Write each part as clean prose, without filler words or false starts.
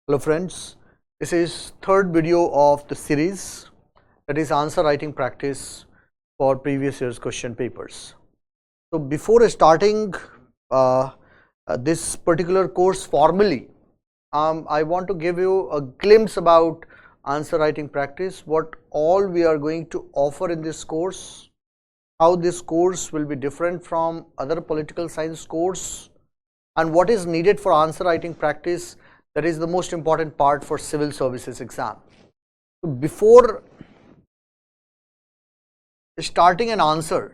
Hello friends, this is third video of the series, that is answer writing practice for previous year's question papers. So before starting this particular course formally, I want to give you a glimpse about answer writing practice, what all we are going to offer in this course, how this course will be different from other political science course, and what is needed for answer writing practice. That is the most important part for civil services exam. So before starting an answer,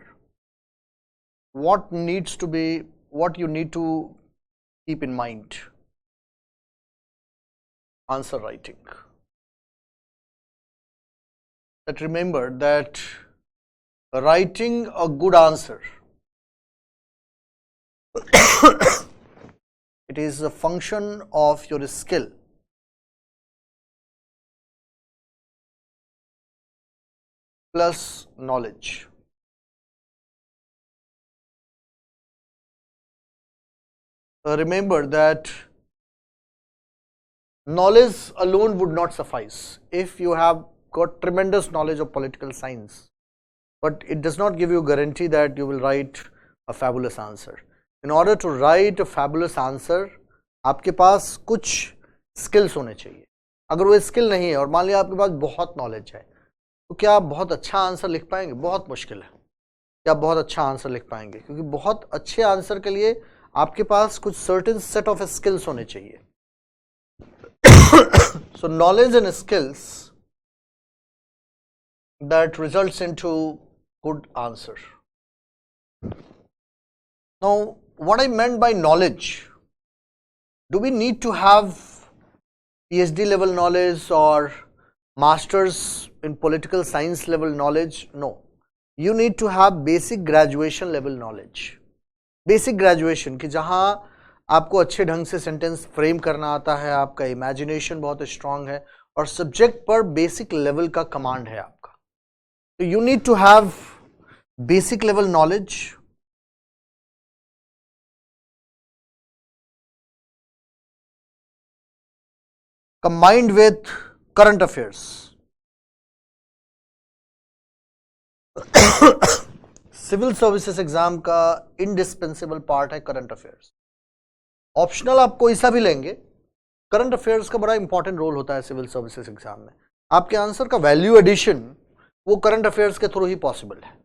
what you need to keep in mind? Answer writing. But remember that writing a good answer, it is a function of your skill. Plus knowledge. Remember that knowledge alone would not suffice if you have got tremendous knowledge of political science, but it does not give you a guarantee that you will write a fabulous answer. In order to write a fabulous answer, आपके पास कुछ skills होने चाहिए. अगर वो skill नहीं है और मान लिया आपके पास बहुत knowledge है, तो क्या आप बहुत अच्छा आंसर लिख पाएंगे? बहुत मुश्किल है कि आप बहुत अच्छा आंसर लिख पाएंगे, क्योंकि बहुत अच्छे आंसर के लिए आपके पास कुछ certain set of skills होने चाहिए. So knowledge and skills that results into good answer. Now, what I meant by knowledge, do we need to have PhD level knowledge or masters in political science level knowledge? No. You need to have basic graduation level knowledge. Basic graduation कि जहाँ आपको अच्छे ढंग से sentence frame करना आता है, आपका इमेजिनेशन बहुत स्ट्रांग है और सब्जेक्ट पर बेसिक लेवल का कमांड है आपका. तो you need to have basic level knowledge, combined with current affairs. Civil services exam का इंडिस्पेंसिबल पार्ट है करंट अफेयर्स. ऑप्शनल आप कोई सा भी लेंगे, करंट अफेयर्स का बड़ा इंपॉर्टेंट रोल होता है सिविल सर्विसेज एग्जाम में. आपके आंसर का वैल्यू एडिशन वो करंट अफेयर्स के थ्रू ही पॉसिबल है.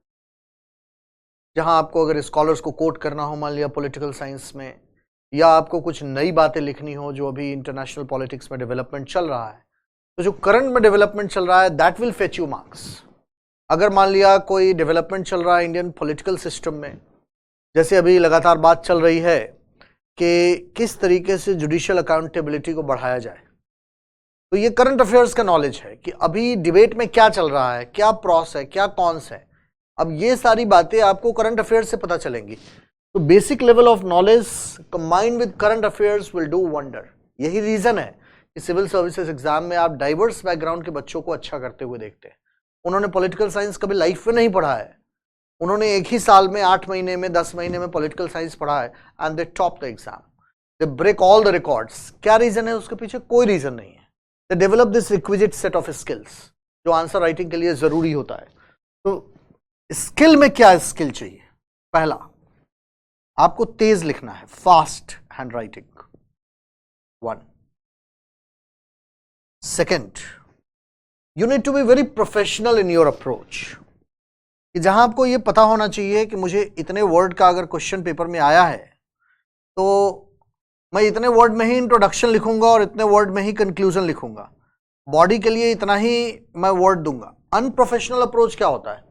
जहां आपको अगर स्कॉलर्स को कोट करना हो, मान लिया पॉलिटिकल साइंस में, या आपको कुछ नई बातें लिखनी हो जो अभी इंटरनेशनल पॉलिटिक्स में डेवलपमेंट चल रहा है, तो जो करंट में डेवलपमेंट चल रहा है that will fetch you marks. अगर मान लिया कोई डेवलपमेंट चल रहा है इंडियन पॉलिटिकल सिस्टम में, जैसे अभी लगातार बात चल रही है कि किस तरीके से जुडिशियल अकाउंटेबिलिटी को बढ़ाया जाए, तो ये करंट अफेयर्स का नॉलेज है कि अभी डिबेट में क्या चल रहा है, क्या प्रॉस है, क्या कॉन्स है. अब ये सारी बातें आपको करंट अफेयर्स से पता चलेंगी. तो basic level of knowledge combined with current affairs will do wonder. यही रीजन है कि सिविल सर्विसेज एग्जाम में आप डाइवर्स बैकग्राउंड के बच्चों को अच्छा करते हुए देखते हैं. उन्होंने पॉलिटिकल साइंस कभी लाइफ में नहीं पढ़ा है, उन्होंने एक ही साल में 8 महीने में 10 महीने में पॉलिटिकल साइंस पढ़ा है and they top the exam, they break all the records. क्या रीजन है उसके पीछे? कोई रीजन नहीं है. They develop this requisite set of skills जो आंसर राइटिंग के लिए जरूरी होता है. तो स्किल में क्या स्किल चाहिए? पहला, आपको तेज लिखना है, fast hand writing. 1. Second, you need to be very professional in your approach. कि जहां आपको ये पता होना चाहिए कि मुझे इतने वर्ड का अगर क्वेश्चन पेपर में आया है तो मैं इतने वर्ड में ही इंट्रोडक्शन लिखूंगा और इतने वर्ड में ही कंक्लूजन लिखूंगा, बॉडी के लिए इतना ही मैं वर्ड दूंगा. अनप्रोफेशनल अप्रोच क्या होता है?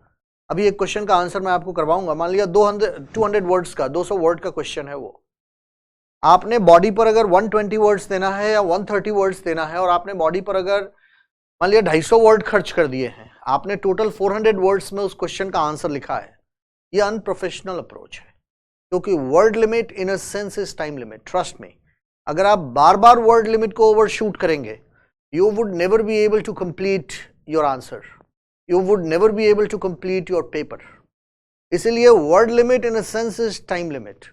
अभी एक क्वेश्चन का आंसर मैं आपको करवाऊंगा, मान लिया 200 वर्ड्स का, 200 वर्ड का क्वेश्चन है. वो आपने बॉडी पर अगर 120 वर्ड्स देना है या 130 वर्ड्स देना है और आपने बॉडी पर अगर मान लिया 250 वर्ड खर्च कर दिए हैं, आपने टोटल 400 वर्ड्स में उस क्वेश्चन का आंसर लिखा है. ये अनप्रोफेशनल अप्रोच है, क्योंकि word limit in a sense is time limit. Trust me, अगर आप बार बार वर्ड लिमिट को ओवरशूट करेंगे, you would never be able to complete your answer, you would never be able to complete your paper. इसीलिए word limit in a sense is time limit.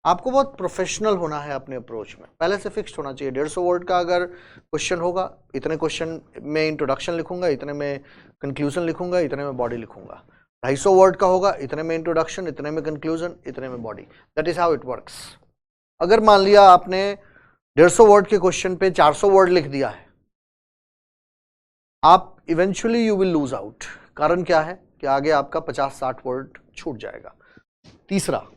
आपको बहुत professional होना है अपने अप्रोच में, पहले से फिक्स्ड होना चाहिए। 150 वर्ड का अगर क्वेश्चन होगा, इतने क्वेश्चन में इंट्रोडक्शन लिखूंगा, इतने में कंक्लूजन लिखूंगा, इतने में बॉडी लिखूंगा। 250 वर्ड का होगा, इतने में इंट्रोडक्शन, इतने में कंक्लूजन, इतने में body. That is how it works. अगर मान लिया आपने 150 वर्ड के क्वेश्चन पे 400 वर्ड लिख दिया है, आप eventually you will lose out. कारण क्या है कि आगे आपका 50-60 वर्ड छूट जाएगा। तीसरा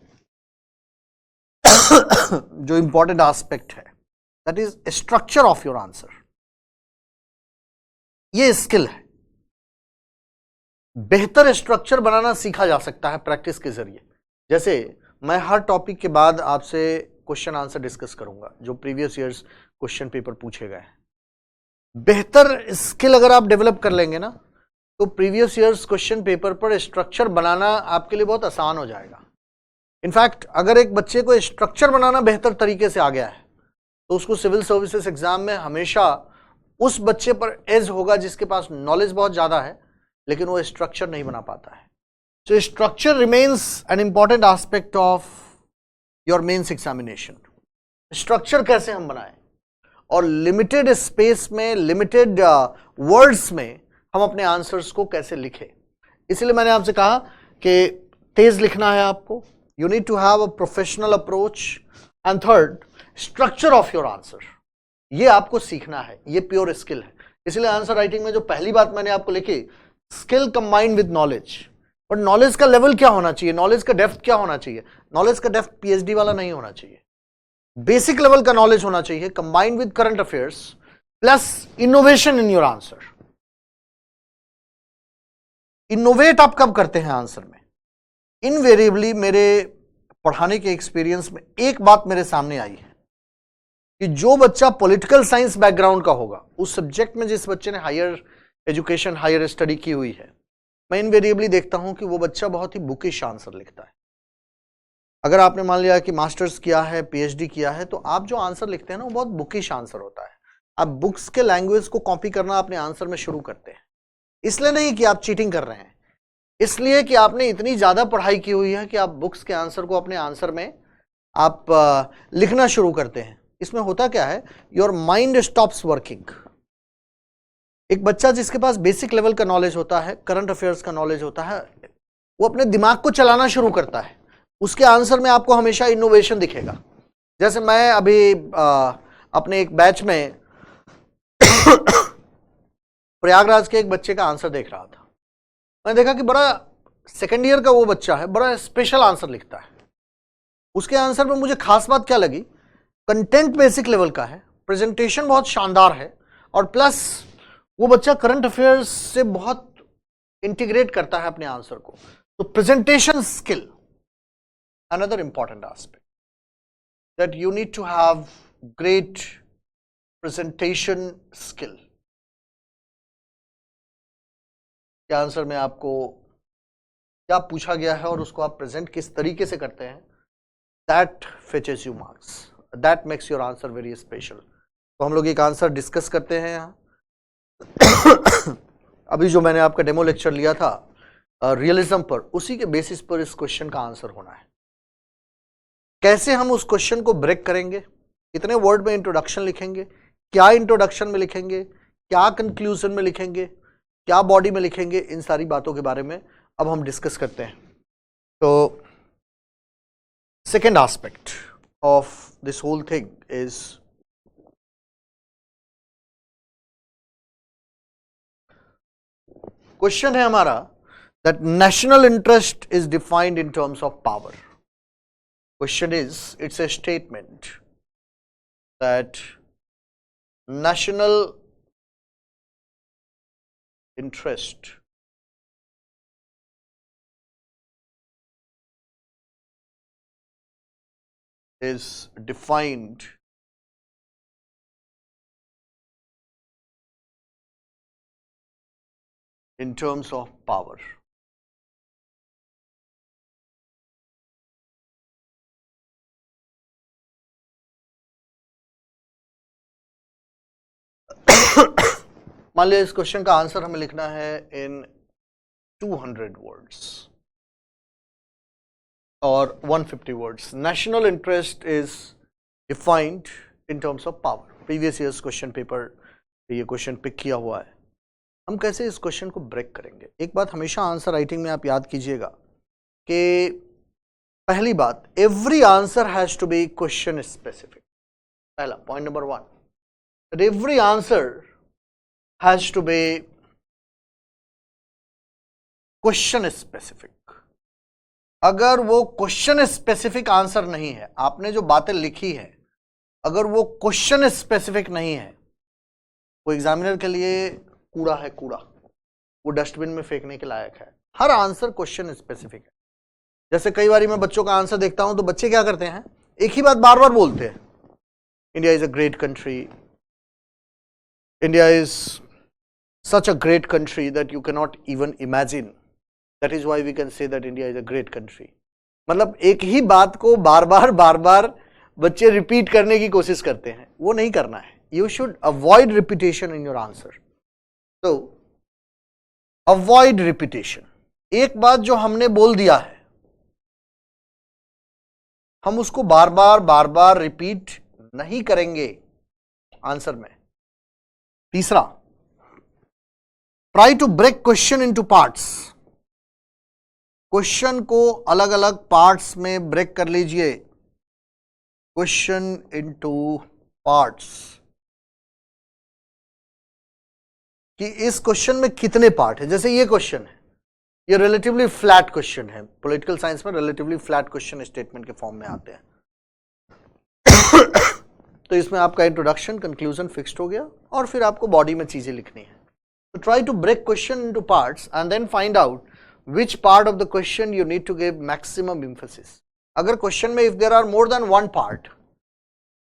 जो इंपॉर्टेंट एस्पेक्ट है, that is structure of your answer. ये स्किल है, बेहतर स्ट्रक्चर बनाना सीखा जा सकता है प्रैक्टिस के जरिए। जैसे मैं हर टॉपिक के बाद आपसे क्वेश्चन आंसर डिस्कस करूंगा जो प्रीवियस ईयर्स क्वेश्चन पेपर पूछे गए हैं। बेहतर स्किल अगर आप डेवलप कर लेंगे ना, तो प्रीवियस ईयर्स क्वेश्चन पेपर पर स्ट्रक्चर बनाना आपके लिए बहुत आसान हो जाएगा। इनफैक्ट अगर एक बच्चे को स्ट्रक्चर बनाना बेहतर तरीके से आ गया है, तो उसको सिविल सर्विसेज एग्जाम में हमेशा उस बच्चे पर एज होगा जिसके पास नॉलेज बहुत ज्यादा है लेकिन वो स्ट्रक्चर नहीं बना पाता है। So structure remains an important aspect of your mains examination. Structure कैसे हम बनाएं और लिमिटेड स्पेस में, लिमिटेड वर्ड्स में हम अपने आंसर्स को कैसे लिखें। इसलिए मैंने आपसे कहा कि तेज लिखना है आपको, you need to have a professional approach, and third, structure of your answer। ये आपको सीखना है, ये प्योर स्किल है। इसलिए आंसर राइटिंग में जो पहली बात मैंने आपको लिखी, स्किल कंबाइंड विद नॉलेज। और नॉलेज का लेवल क्या होना चाहिए, नॉलेज का डेप्थ क्या होना चाहिए? नॉलेज का डेप्थ पीएचडी वाला नहीं होना चाहिए, बेसिक लेवल का नॉलेज होना चाहिए, combined with current affairs plus innovation in your answer. Innovate आप कब करते हैं आंसर में? इनवेरिएबली मेरे पढ़ाने के एक्सपीरियंस में एक बात मेरे सामने आई है कि जो बच्चा पॉलिटिकल साइंस बैकग्राउंड का होगा, उस सब्जेक्ट में जिस बच्चे ने हायर एजुकेशन, हायर स्टडी की हुई है, मैं इनवेरिएबली देखता हूं कि वो बच्चा बहुत ही बुकिश आंसर लिखता है। अगर आपने मान लिया कि मास्टर्स किया है, पीएचडी किया है, तो आप जो आंसर लिखते हैं ना, वो बहुत बुकिश आंसर होता है। आप बुक्स के लैंग्वेज को कॉपी करना अपने आंसर में शुरू करते हैं। इसलिए नहीं कि आप चीटिंग कर रहे हैं, इसलिए कि आपने इतनी ज्यादा पढ़ाई की हुई है कि आप बुक्स के आंसर को अपने आंसर में आप लिखना शुरू करते हैं। इसमें होता क्या है, योर माइंड स्टॉप्स वर्किंग। एक बच्चा जिसके पास बेसिक लेवल का नॉलेज होता है, करंट अफेयर्स का नॉलेज होता है, वो अपने दिमाग को चलाना शुरू करता है। उसके आंसर में आपको हमेशा इनोवेशन दिखेगा। जैसे मैं अभी अपने एक बैच में प्रयागराज के एक बच्चे का आंसर देख रहा था। मैंने देखा कि बड़ा सेकेंड ईयर का वो बच्चा है, बड़ा स्पेशल आंसर लिखता है। उसके आंसर में मुझे खास बात क्या लगी, कंटेंट बेसिक लेवल का है, प्रेजेंटेशन बहुत शानदार है, और प्लस वो बच्चा करंट अफेयर्स से बहुत इंटीग्रेट करता है अपने आंसर को। तो presentation skill, another important aspect, that you need to have great presentation skill. क्या आंसर में आपको क्या पूछा गया है और उसको आप प्रेजेंट किस तरीके से करते हैं, that फेचेस you marks, that makes your answer very special. तो हम लोग एक आंसर डिस्कस करते हैं यहाँ। अभी जो मैंने आपका डेमो लेक्चर लिया था रियलिज्म पर, उसी के बेसिस पर इस क्वेश्चन का आंसर होना है। कैसे हम उस क्वेश्चन को ब्रेक करेंगे, कितने वर्ड में इंट्रोडक्शन लिखेंगे, क्या इंट्रोडक्शन में लिखेंगे, क्या कंक्लूजन में लिखेंगे, क्या बॉडी में लिखेंगे, इन सारी बातों के बारे में अब हम डिस्कस करते हैं। तो second aspect of this whole thing is question है हमारा that national interest is defined in terms of power. Question is, it's a statement that national interest is defined in terms of power. मान लिया इस question का answer हमें लिखना है इन 200 words. और 150 words. National interest is defined in terms of power. Previous years question paper ये question pick किया हुआ है। हम कैसे इस क्वेश्चन को ब्रेक करेंगे? एक बात हमेशा आंसर राइटिंग में आप याद कीजिएगा कि पहली बात, every answer has to be question specific. पहला point number 1, that every answer has to be question specific। अगर वो क्वेश्चन स्पेसिफिक आंसर नहीं है, आपने जो बातें लिखी है अगर वो क्वेश्चन स्पेसिफिक नहीं है, वो एग्जामिनर के लिए कूड़ा है, कूड़ा, वो डस्टबिन में फेंकने के लायक है। हर आंसर क्वेश्चन स्पेसिफिक है। जैसे कई बार मैं बच्चों का आंसर देखता हूं तो बच्चे क्या करते हैं, एक ही बात बार बार बोलते हैं, India is a great country, India is such a great country that you cannot even imagine, that is why we can say that India is a great country। मतलब एक ही बात को बार बार बच्चे रिपीट करने की कोशिश करते हैं, वो नहीं करना है। You should avoid repetition in your answer। तो avoid repetition। एक बात जो हमने बोल दिया है हम उसको बार बार रिपीट नहीं करेंगे आंसर में। तीसरा, try to break question into parts. Question को अलग अलग पार्ट्स में ब्रेक कर लीजिए। क्वेश्चन इनटू पार्ट्स, कि इस क्वेश्चन में कितने पार्ट है। जैसे ये क्वेश्चन है, ये रिलेटिवली फ्लैट क्वेश्चन है। पॉलिटिकल साइंस में रिलेटिवली फ्लैट क्वेश्चन स्टेटमेंट के फॉर्म में आते हैं। तो इसमें आपका इंट्रोडक्शन, कंक्लूजन फिक्स्ड हो गया और फिर आपको बॉडी में चीजें लिखनी है। तो try to break question into parts and then find out which part of the question you need to give maximum emphasis। अगर क्वेश्चन में if there are more than one part,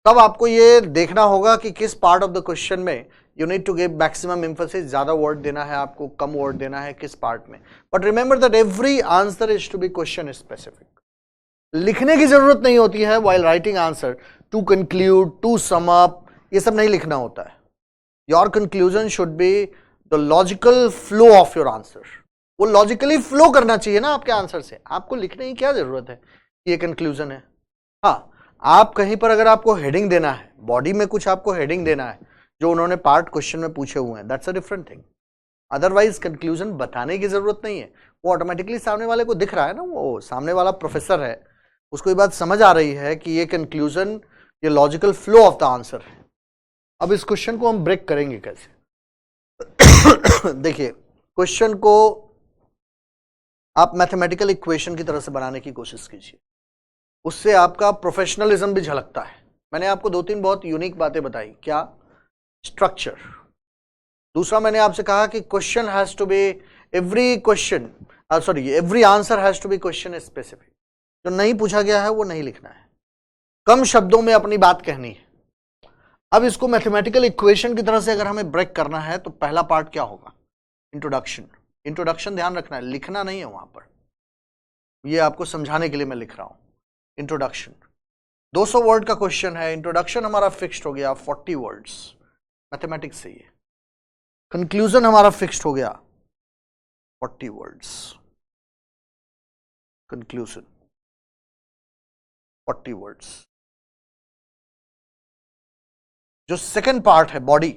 तब आपको ये देखना होगा कि किस पार्ट ऑफ द क्वेश्चन में you need to give maximum emphasis, ज्यादा वर्ड देना है आपको, कम वर्ड देना है, किस पार्ट में। But remember that every answer is to be question specific. लिखने की जरूरत नहीं होती है while writing answer, to conclude, to sum up, ये सब नहीं लिखना होता है। Your conclusion should be the logical flow of your answer। वो लॉजिकली फ्लो करना चाहिए ना आपके आंसर से। आपको लिखने की क्या जरूरत है, ये कंक्लूजन है। हाँ, आप कहीं पर अगर आपको हेडिंग देना है, बॉडी में कुछ आपको हेडिंग देना है जो उन्होंने पार्ट क्वेश्चन में पूछे हुए हैं, that's a different thing. Otherwise conclusion बताने की जरूरत नहीं है, वो ऑटोमेटिकली सामने वाले को दिख रहा है ना, वो सामने वाला प्रोफेसर है, उसको ये बात समझ आ रही है कि ये कंक्लूजन, ये logical flow of the answer है। अब इस क्वेश्चन को हम ब्रेक करेंगे कैसे? देखिए, क्वेश्चन को आप मैथमेटिकल इक्वेशन की तरह से बनाने की कोशिश कीजिए, उससे आपका प्रोफेशनलिज्म भी झलकता है। मैंने आपको 2-3 बहुत यूनिक बातें बताई। क्या? स्ट्रक्चर। दूसरा, मैंने आपसे कहा कि question has to be, every answer has to be question specific. जो नहीं पूछा गया है वो नहीं लिखना है, कम शब्दों में अपनी बात कहनी है। अब इसको मैथमेटिकल इक्वेशन की तरह से अगर हमें ब्रेक करना है तो पहला पार्ट क्या होगा? इंट्रोडक्शन। इंट्रोडक्शन ध्यान रखना है, लिखना नहीं है वहां पर, ये आपको समझाने के लिए मैं लिख रहा हूं। इंट्रोडक्शन 200 वर्ड का क्वेश्चन है, इंट्रोडक्शन हमारा फिक्स्ड हो गया 40 वर्ड्स, मैथमेटिक्स से ये। कंक्लूजन हमारा फिक्स्ड हो गया 40 वर्ड्स, कंक्लूजन 40 वर्ड्स। जो सेकंड पार्ट है, बॉडी,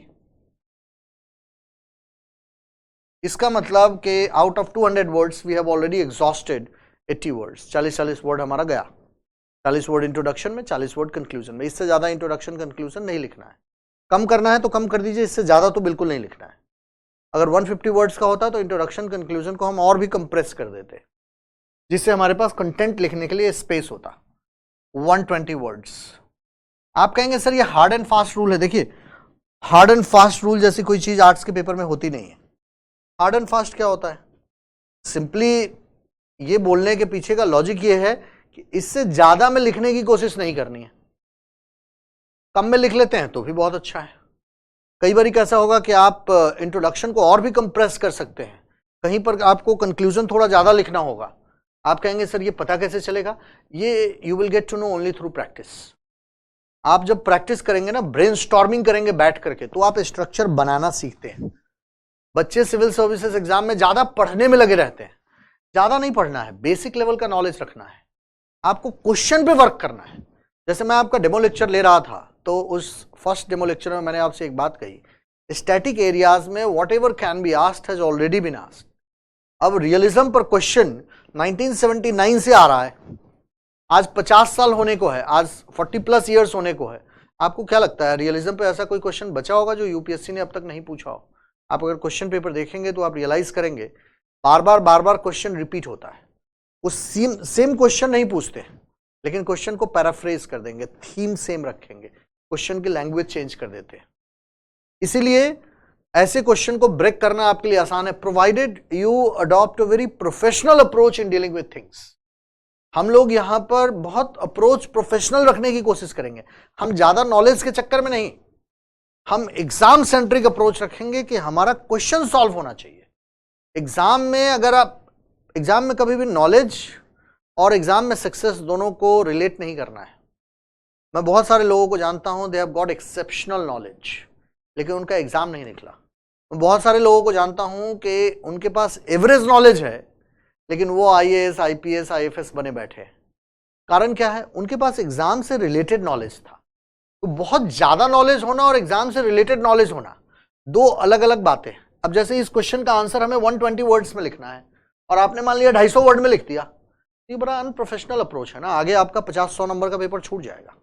इसका मतलब कि out of 200 words we have already exhausted 80 words. 40 word हमारा गया, 40 वर्ड इंट्रोडक्शन में, 40 वर्ड कंक्लूजन में। इससे ज्यादा इंट्रोडक्शन कंक्लूजन नहीं लिखना है। कम करना है तो कम कर दीजिए, इससे ज्यादा तो बिल्कुल नहीं लिखना है। अगर 150 वर्ड्स का होता तो इंट्रोडक्शन कंक्लूजन को हम और भी कंप्रेस कर देते, जिससे हमारे पास कंटेंट लिखने के लिए स्पेस होता। 120 वर्ड्स। आप कहेंगे सर ये हार्ड एंड फास्ट रूल है। देखिए, हार्ड एंड फास्ट रूल जैसी कोई चीज आर्ट्स के पेपर में होती नहीं है। हार्ड एंड फास्ट क्या होता है? सिंपली ये बोलने के पीछे का लॉजिक ये है कि इससे ज्यादा में लिखने की कोशिश नहीं करनी है। कम में लिख लेते हैं तो भी बहुत अच्छा है। कई बार कैसा होगा कि आप इंट्रोडक्शन को और भी कंप्रेस कर सकते हैं, कहीं पर आपको कंक्लूजन थोड़ा ज्यादा लिखना होगा। आप कहेंगे सर ये पता कैसे चलेगा? ये you will get to know only through practice. आप जब प्रैक्टिस करेंगे ना, ब्रेनस्टॉर्मिंग करेंगे बैठ करके, तो आप स्ट्रक्चर बनाना सीखते हैं। बच्चे सिविल सर्विसेज एग्जाम में ज्यादा पढ़ने में लगे रहते हैं। ज्यादा नहीं पढ़ना है, बेसिक लेवल का नॉलेज रखना है। आपको क्वेश्चन पे वर्क करना है। जैसे मैं आपका डेमो लेक्चर ले रहा था, तो उस फर्स्ट डेमो लेक्चर में मैंने आपसे एक बात कही, स्टैटिक एरियाज में whatever can be asked has already been asked. अब रियलिज्म पर क्वेश्चन 1979 से आ रहा है, आज 50 साल होने को है, आज 40+ ईयर्स होने को है। आपको क्या लगता है रियलिज्म पे ऐसा कोई क्वेश्चन बचा होगा जो यूपीएससी ने अब तक नहीं पूछा हो? आप अगर क्वेश्चन पेपर देखेंगे तो आप रियलाइज करेंगे बार बार क्वेश्चन रिपीट होता है। वो सेम क्वेश्चन नहीं पूछते, लेकिन क्वेश्चन को पैराफ्रेज कर देंगे, थीम सेम रखेंगे, क्वेश्चन की लैंग्वेज चेंज कर देते हैं। इसीलिए ऐसे क्वेश्चन को ब्रेक करना आपके लिए आसान है, provided you adopt a very professional approach in dealing with things. हम लोग यहां पर बहुत अप्रोच प्रोफेशनल रखने की कोशिश करेंगे, हम ज्यादा नॉलेज के चक्कर में नहीं, हम एग्जाम सेंट्रिक अप्रोच रखेंगे कि हमारा क्वेश्चन सॉल्व होना चाहिए। एग्जाम में अगर आप एग्जाम में कभी भी नॉलेज और एग्जाम में सक्सेस दोनों को रिलेट नहीं करना है। मैं बहुत सारे लोगों को जानता हूं, they have got exceptional knowledge, लेकिन उनका एग्जाम नहीं निकला। मैं बहुत सारे लोगों को जानता हूं कि उनके पास एवरेज नॉलेज है, लेकिन वो आईएएस, आईपीएस, आईएफएस बने बैठे। कारण क्या है? उनके पास एग्जाम से रिलेटेड नॉलेज था। तो बहुत ज्यादा नॉलेज होना और एग्जाम से रिलेटेड नॉलेज होना दो अलग अलग बातें। अब जैसे इस क्वेश्चन का आंसर हमें 120 वर्ड्स में लिखना है और आपने मान लिया 250 वर्ड में लिख दिया, ये बड़ा अनप्रोफेशनल अप्रोच है ना, आगे आपका 50-100 नंबर का पेपर छूट जाएगा।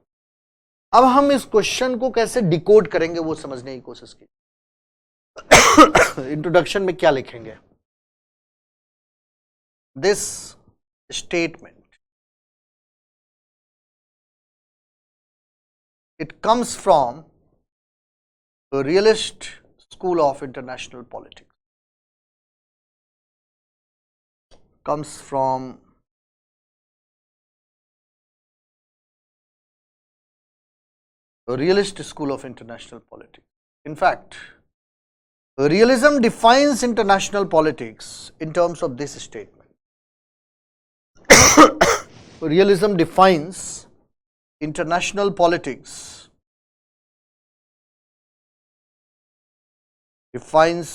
अब हम इस क्वेश्चन को कैसे डिकोड करेंगे वो समझने की कोशिश की। इंट्रोडक्शन में क्या लिखेंगे? This statement, it comes from a realist school of international politics, comes from a realist school of international politics. In fact, realism defines international politics in terms of this statement. Realism defines international politics, defines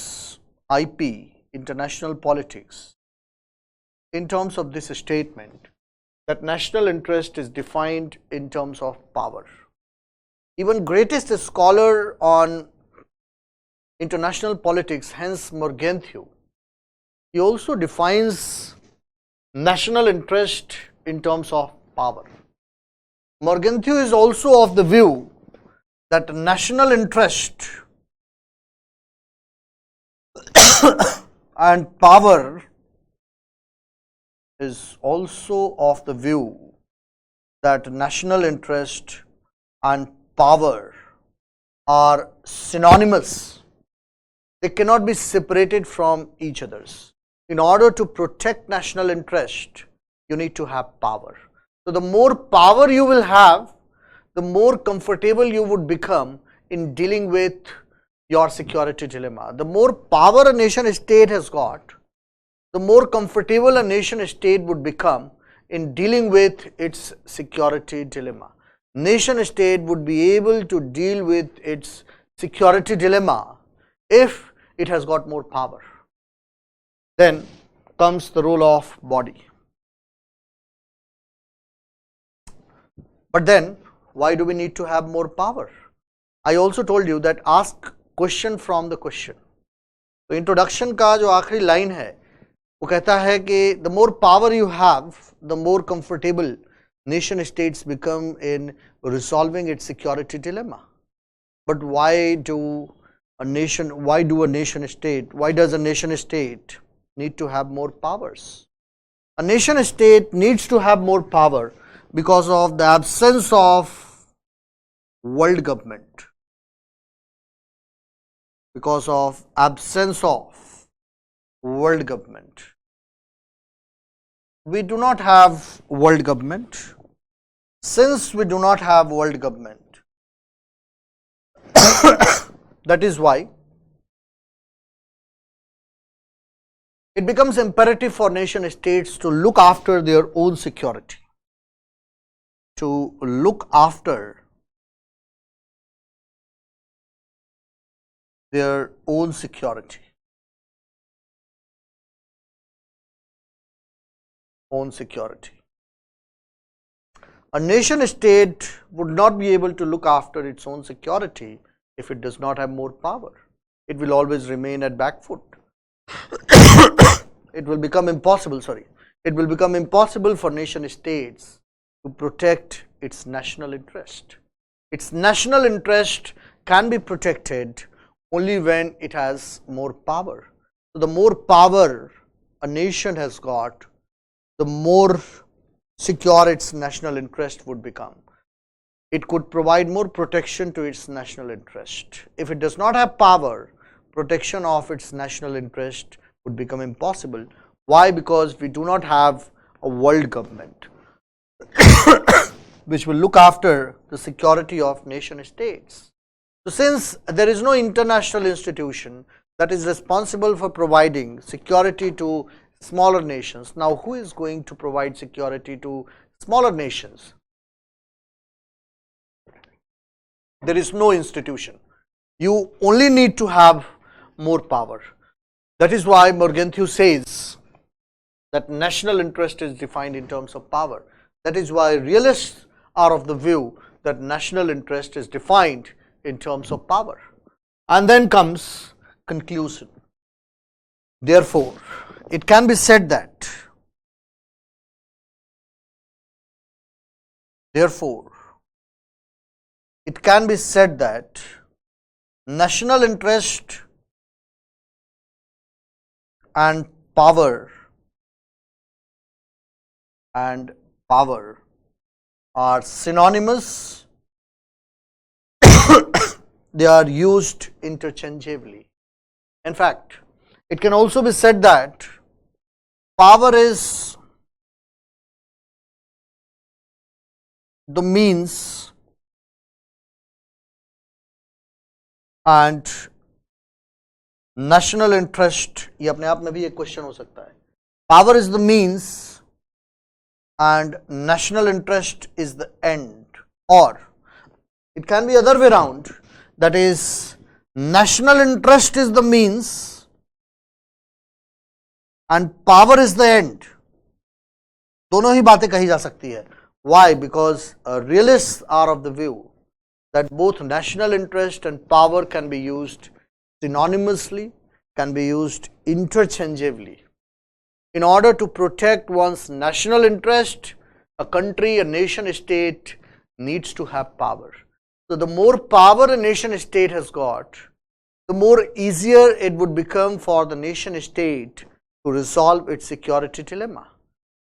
IP, international politics, in terms of this statement that national interest is defined in terms of power. Even greatest scholar on international politics, Hans Morgenthau, he also defines national interest in terms of power. Morgenthau is also of the view that national interest and power is also of the view that national interest and power are synonymous. They cannot be separated from each other. In order to protect national interest, you need to have power. So the more power you will have, the more comfortable you would become in dealing with your security dilemma. The more power a nation state has got, the more comfortable a nation state would become in dealing with its security dilemma. Nation state would be able to deal with its security dilemma if it has got more power. Then comes the role of body. But then, why do we need to have more power? I also told you that ask question from the question. तो introduction का जो आखिरी line है वो कहता है कि the more power you have, the more comfortable nation states become in resolving its security dilemma. But why do a nation state need to have more powers? A nation state needs to have more power because of the absence of world government. Because of absence of world government. We do not have world government. Since we do not have world government, that is why it becomes imperative for nation states to look after their own security, to look after their own security, A nation state would not be able to look after its own security if it does not have more power. It will always remain at back foot. It will become impossible for nation states to protect its national interest. Its national interest can be protected only when it has more power. So the more power a nation has got, the more secure its national interest would become. It could provide more protection to its national interest. If it does not have power, protection of its national interest would become impossible. Why? Because we do not have a world government which will look after the security of nation states. So since there is no international institution that is responsible for providing security to smaller nations, now who is going to provide security to smaller nations? There is no institution. You only need to have more power. That is why Morgenthau says that national interest is defined in terms of power. That is why realists are of the view that national interest is defined in terms of power. And then comes conclusion. Therefore, it can be said that national interest and power are synonymous. They are used interchangeably. In fact, it can also be said that power is the means and national interest, ये अपने आप में भी एक question हो सकता है. Power is the means and national interest is the end. Or it can be other way around, that is, national interest is the means and power is the end. दोनों ही बातें कही जा सकती है. Why? Because realists are of the view that both national interest and power can be used synonymously, can be used interchangeably. In order to protect one's national interest, a country, a nation state needs to have power. So the more power a nation state has got, the more easier it would become for the nation state to resolve its security dilemma.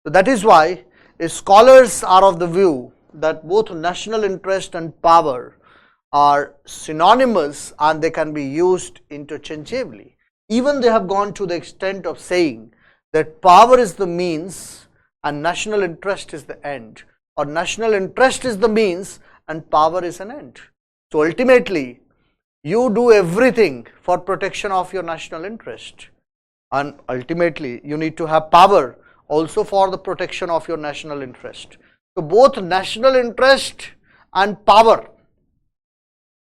So that is why scholars are of the view that both national interest and power are synonymous and they can be used interchangeably. Even they have gone to the extent of saying that power is the means and national interest is the end, or national interest is the means and power is an end. So ultimately, you do everything for protection of your national interest, and ultimately you need to have power also for the protection of your national interest. So both national interest and power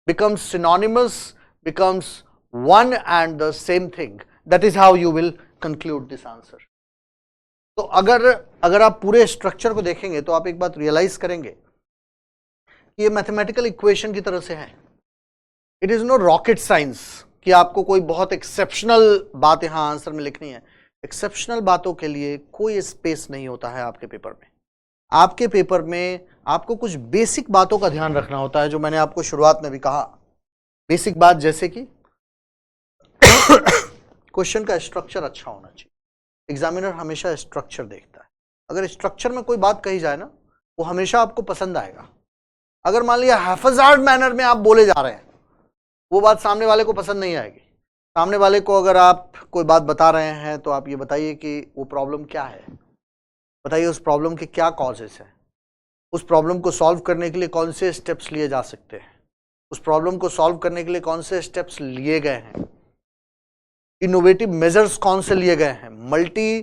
becomes synonymous, becomes one and the same thing. That is how you will conclude this answer. तो अगर आप पूरे structure को देखेंगे तो आप एक बात रियलाइज करेंगे कि ये मैथमेटिकल इक्वेशन की तरह से है. It is no rocket science कि आपको कोई बहुत एक्सेप्शनल बात यहाँ आंसर में लिखनी है. एक्सेप्शनल बातों के लिए कोई स्पेस नहीं होता है आपके पेपर में. आपके पेपर में आपको कुछ बेसिक बातों का ध्यान रखना होता है, जो मैंने आपको शुरुआत में भी कहा. बेसिक बात जैसे कि क्वेश्चन का स्ट्रक्चर अच्छा होना चाहिए. एग्जामिनर हमेशा स्ट्रक्चर देखता है. अगर स्ट्रक्चर में कोई बात कही जाए ना, वो हमेशा आपको पसंद आएगा. अगर मान लिया हैफजार्ड मैनर में आप बोले जा रहे हैं, वो बात सामने वाले को पसंद नहीं आएगी. सामने वाले को अगर आप कोई बात बता रहे हैं तो आप ये बताइए कि वो प्रॉब्लम क्या है, बताइए उस प्रॉब्लम के क्या कॉजेस हैं, उस प्रॉब्लम को सॉल्व करने के लिए कौन से स्टेप्स लिए जा सकते हैं, उस प्रॉब्लम को सॉल्व करने के लिए कौन से स्टेप्स लिए गए हैं, इनोवेटिव मेजर्स कौन से लिए गए हैं, मल्टी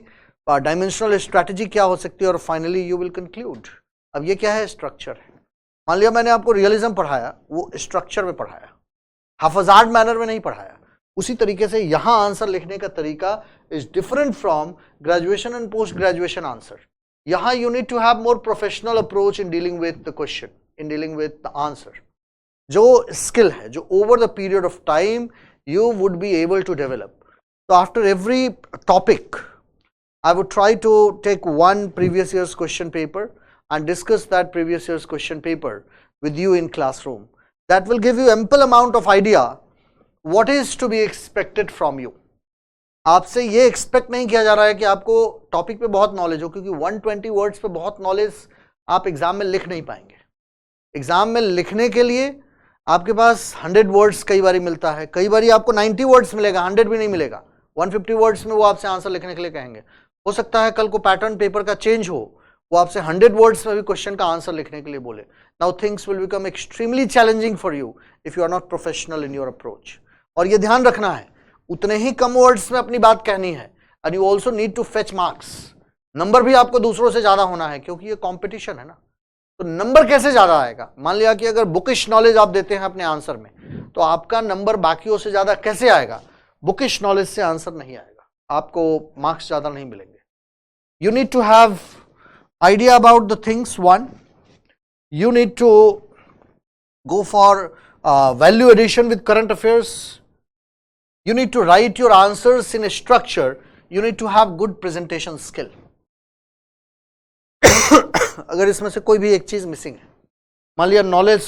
डायमेंशनल स्ट्रैटेजी क्या हो सकती है, और फाइनली यू विल कंक्लूड. अब ये क्या है? स्ट्रक्चर है. मान लिया मैंने आपको रियलिज्म पढ़ाया, वो स्ट्रक्चर में पढ़ाया, हाफजार्ड मैनर में नहीं पढ़ाया. उसी तरीके से यहाँ आंसर लिखने का तरीका is different from graduation and post graduation answer. यहां you need to have more professional approach in dealing with the question, in dealing with the answer. जो स्किल है, जो over the period of time you would be able to develop. So after every topic, I would try to take one previous year's question paper and discuss that previous year's question paper with you in classroom. That will give you ample amount of idea what is to be expected from you. आपसे ये expect नहीं किया जा रहा है कि आपको topic पे बहुत नॉलेज हो, क्योंकि 120 वर्ड्स पे बहुत नॉलेज आप एग्जाम में लिख नहीं पाएंगे. एग्जाम में लिखने के लिए आपके पास 100 वर्ड्स कई बार मिलता है, कई बार आपको 90 वर्ड्स मिलेगा, 100 भी नहीं मिलेगा. 150 वर्ड्स में वो आपसे आंसर लिखने के लिए कहेंगे. हो सकता है कल को पैटर्न पेपर का चेंज हो, वो आपसे 100 वर्ड्स में भी क्वेश्चन का आंसर लिखने के लिए बोले. Now things will become extremely challenging for you if you are not professional in your approach. और ये ध्यान रखना है, उतने ही कम वर्ड्स में अपनी बात कहनी है. And you also need to fetch marks. Number भी आपको दूसरों से ज्यादा होना है, क्योंकि ये कॉम्पिटिशन है ना. तो नंबर कैसे ज्यादा आएगा? मान लिया कि अगर बुकिश नॉलेज आप देते हैं अपने आंसर में, तो आपका नंबर बाकियों से ज्यादा कैसे आएगा? बुकिश नॉलेज से आंसर नहीं आएगा, आपको मार्क्स ज्यादा नहीं मिलेंगे. You need to have idea about the things. One, you need to go for value addition with current affairs. You need to write your answers in a structure. You need to have good presentation skill. अगर इसमें से कोई भी एक चीज missing है, मान लिया नॉलेज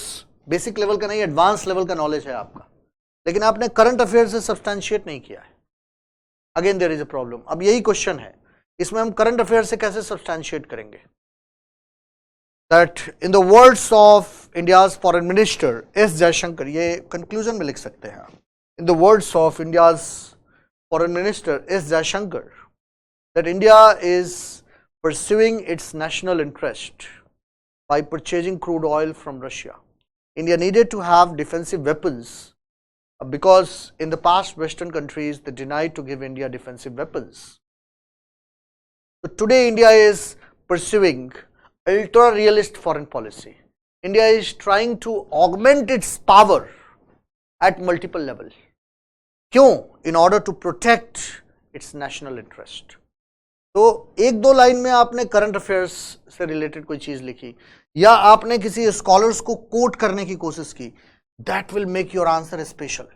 बेसिक लेवल का नहीं, एडवांस लेवल का नॉलेज है आपका, लेकिन आपने करंट अफेयर से सब्सटैंशिएट नहीं किया है, again there is a problem. अब यही क्वेश्चन है, इसमें हम करंट अफेयर से कैसे सब्सटैंशिएट करेंगे? That in the words of India's foreign minister S Jaishankar, ये कंक्लूजन में लिख सकते हैं, in the words of India's foreign minister S Jaishankar, that India is pursuing its national interest by purchasing crude oil from Russia. India needed to have defensive weapons because in the past Western countries they denied to give India defensive weapons. So today India is pursuing ultra realist foreign policy. India is trying to augment its power at multiple levels. क्यों? In order to protect its national interest. तो एक दो line में आपने current affairs से related कोई चीज लिखी, या आपने किसी स्कॉलर्स को कोट करने की कोशिश की, that will make your answer special.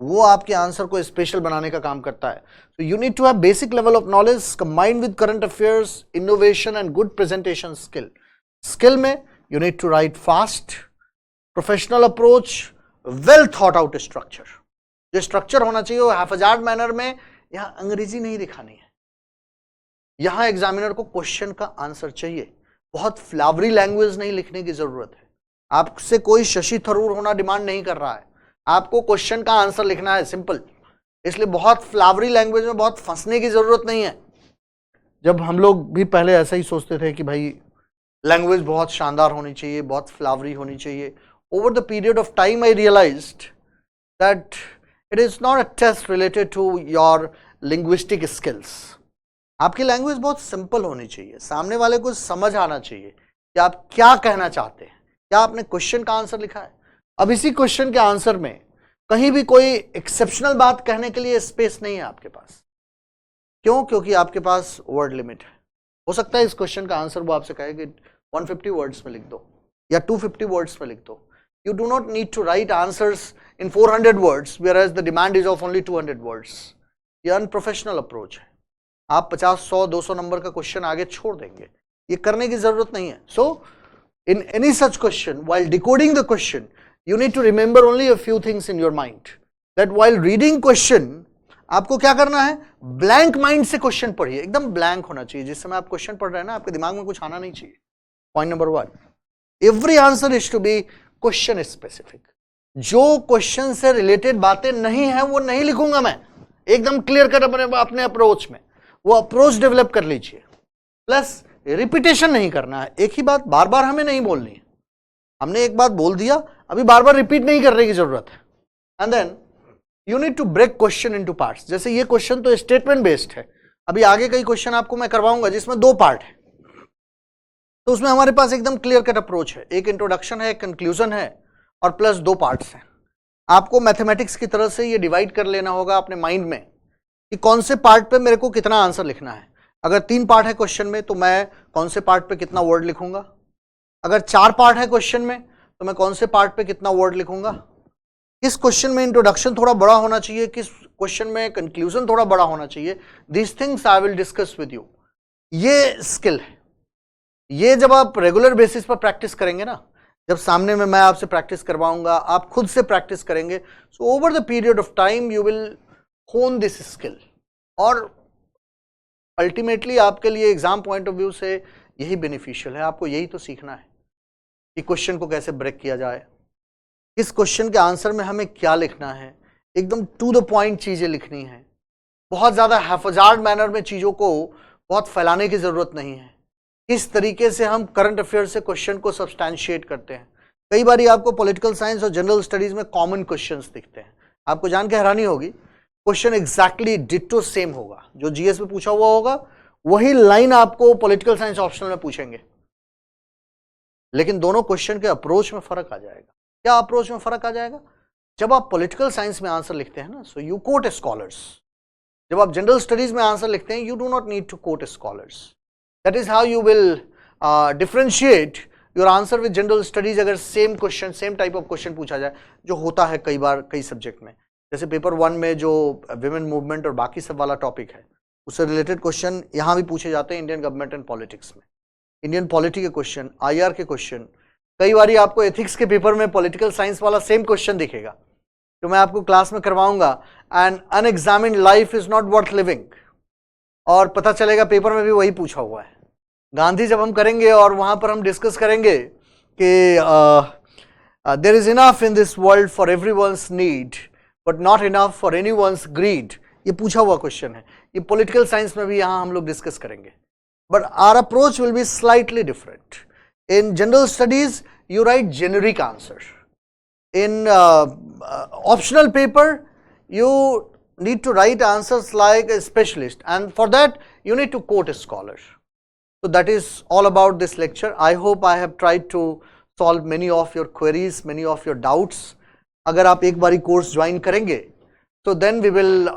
वो आपके आंसर को स्पेशल बनाने का काम करता है. So you need to have basic level of knowledge combined with current affairs, innovation and good presentation skill. Skill में you need to write fast, professional approach, well thought out structure. जो structure होना चाहिए वो हैफजार्ड manner में. यहां अंग्रेजी नहीं दिखानी है, यहां एग्जामिनर को क्वेश्चन का आंसर चाहिए. बहुत फ्लावरी लैंग्वेज नहीं लिखने की जरूरत है. आपसे कोई शशि थरूर होना डिमांड नहीं कर रहा है, आपको क्वेश्चन का आंसर लिखना है, सिंपल. इसलिए बहुत फ्लावरी लैंग्वेज में बहुत फंसने की जरूरत नहीं है. जब हम लोग भी पहले ऐसा ही सोचते थे कि भाई लैंग्वेज बहुत शानदार होनी चाहिए, बहुत फ्लावरी होनी चाहिए. Over the period of time I realized that it is not a test related to your linguistic skills. आपकी लैंग्वेज बहुत सिंपल होनी चाहिए, सामने वाले को समझ आना चाहिए कि आप क्या कहना चाहते हैं, क्या आपने क्वेश्चन का आंसर लिखा है. अब इसी क्वेश्चन के आंसर में कहीं भी कोई एक्सेप्शनल बात कहने के लिए स्पेस नहीं है आपके पास. क्यों? क्योंकि आपके पास वर्ड लिमिट है. हो सकता है इस क्वेश्चन का आंसर वो आपसे कहे कि 150 वर्ड्स में लिख दो या 250 वर्ड्स में लिख दो. You do not need to write answers in 400 words whereas the demand is of only 200 words. ये अनप्रोफेशनल अप्रोच है. आप 50, 100, 200 नंबर का क्वेश्चन आगे छोड़ देंगे, ये करने की जरूरत नहीं है. So in any such question, while decoding the question, you need to remember only a few things in your mind. That while reading question आपको क्या करना है? ब्लैंक माइंड से क्वेश्चन पढ़िए. एकदम ब्लैंक होना चाहिए. जिस समय आप क्वेश्चन पढ़ रहे हैं ना, आपके दिमाग में कुछ आना नहीं चाहिए. Point number 1, every answer is to be question specific. जो क्वेश्चन से रिलेटेड बातें नहीं है वो नहीं लिखूंगा मैं. एकदम क्लियर कर अपने अप्रोच में वो अप्रोच डेवलप कर लीजिए. प्लस रिपीटेशन नहीं करना है. एक ही बात बार बार हमें नहीं बोलनी है. हमने एक बात बोल दिया, अभी बार बार रिपीट नहीं करने की जरूरत है. And then you need to break question into parts. जैसे ये क्वेश्चन तो स्टेटमेंट बेस्ड है, अभी आगे कई क्वेश्चन आपको मैं करवाऊंगा जिसमें 2 पार्ट है. तो उसमें हमारे पास एकदम क्लियर कट अप्रोच है. एक इंट्रोडक्शन है, एक कंक्लूजन है, और प्लस 2 पार्ट्स हैं. आपको मैथमेटिक्स की तरह से ये डिवाइड कर लेना होगा अपने माइंड में कि कौन से पार्ट पे मेरे को कितना आंसर लिखना है. अगर 3 पार्ट है क्वेश्चन में तो मैं कौन से पार्ट पे कितना वर्ड लिखूंगा, अगर 4 पार्ट है क्वेश्चन में तो मैं कौन से पार्ट पे कितना वर्ड लिखूंगा, किस क्वेश्चन में इंट्रोडक्शन थोड़ा बड़ा होना चाहिए, किस क्वेश्चन में कंक्लूजन थोड़ा बड़ा होना चाहिए, this things I will discuss with you. ये स्किल है, ये जब आप रेगुलर बेसिस पर प्रैक्टिस करेंगे ना, जब सामने में मैं आपसे प्रैक्टिस करवाऊंगा, आप खुद से प्रैक्टिस करेंगे, so over the period of time you will होन दिस स्किल। और अल्टीमेटली आपके लिए एग्जाम पॉइंट ऑफ व्यू से यही बेनिफिशियल है, आपको यही तो सीखना है कि क्वेश्चन को कैसे ब्रेक किया जाए, किस क्वेश्चन के आंसर में हमें क्या लिखना है, एकदम टू द पॉइंट चीजें लिखनी है, बहुत ज्यादा हैफजार्ड मैनर में चीजों को बहुत फैलाने की जरूरत नहीं है। किस तरीके से हम करंट अफेयर से क्वेश्चन को सब्सटैंशिएट करते हैं। कई बार आपको पॉलिटिकल साइंस और जनरल स्टडीज में कॉमन क्वेश्चंस दिखते हैं, आपको जान के हैरानी होगी क्वेश्चन एग्जैक्टली डिट्टो सेम होगा, जो जीएस में पूछा हुआ होगा वही लाइन आपको पॉलिटिकल साइंस ऑप्शनल में पूछेंगे, लेकिन दोनों क्वेश्चन के अप्रोच में फर्क आ जाएगा। क्या अप्रोच में फर्क आ जाएगा? जब आप पॉलिटिकल साइंस में आंसर लिखते हैं ना, सो यू कोट स्कॉलर्स, जब आप जनरल स्टडीज में आंसर लिखते हैं you do not need to quote scholars. That is how you will differentiate your answer with general studies. अगर same question, same type of question पूछा जाए, जो होता है कई बार कई सब्जेक्ट में, जैसे पेपर 1 में जो विमेन मूवमेंट और बाकी सब वाला टॉपिक है, उससे रिलेटेड क्वेश्चन यहाँ भी पूछे जाते हैं इंडियन गवर्नमेंट एंड पॉलिटिक्स में, इंडियन पॉलिटी के क्वेश्चन, आईआर के क्वेश्चन। कई बार आपको एथिक्स के पेपर में पॉलिटिकल साइंस वाला सेम क्वेश्चन दिखेगा, जो मैं आपको क्लास में करवाऊंगा, and unexamined life is not worth living, और पता चलेगा पेपर में भी वही पूछा हुआ है। गांधी जब हम करेंगे और वहां पर हम डिस्कस करेंगे कि there is enough in this world for everyone's need but not enough for anyone's greed, ये पूछा हुआ क्वेश्चन है। ये पॉलिटिकल साइंस में भी यहां हम लोग डिस्कस करेंगे, but our approach will be slightly different. In general studies you write generic answer. In optional paper, you need to write answers like a specialist, and for that you need to quote a scholar. So that is all about this lecture. I hope I have tried to solve many of your queries, many of your doubts. अगर आप एक बारी course join करेंगे, so then we will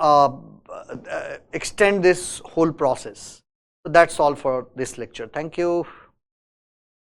extend this whole process. So that's all for this lecture. Thank you.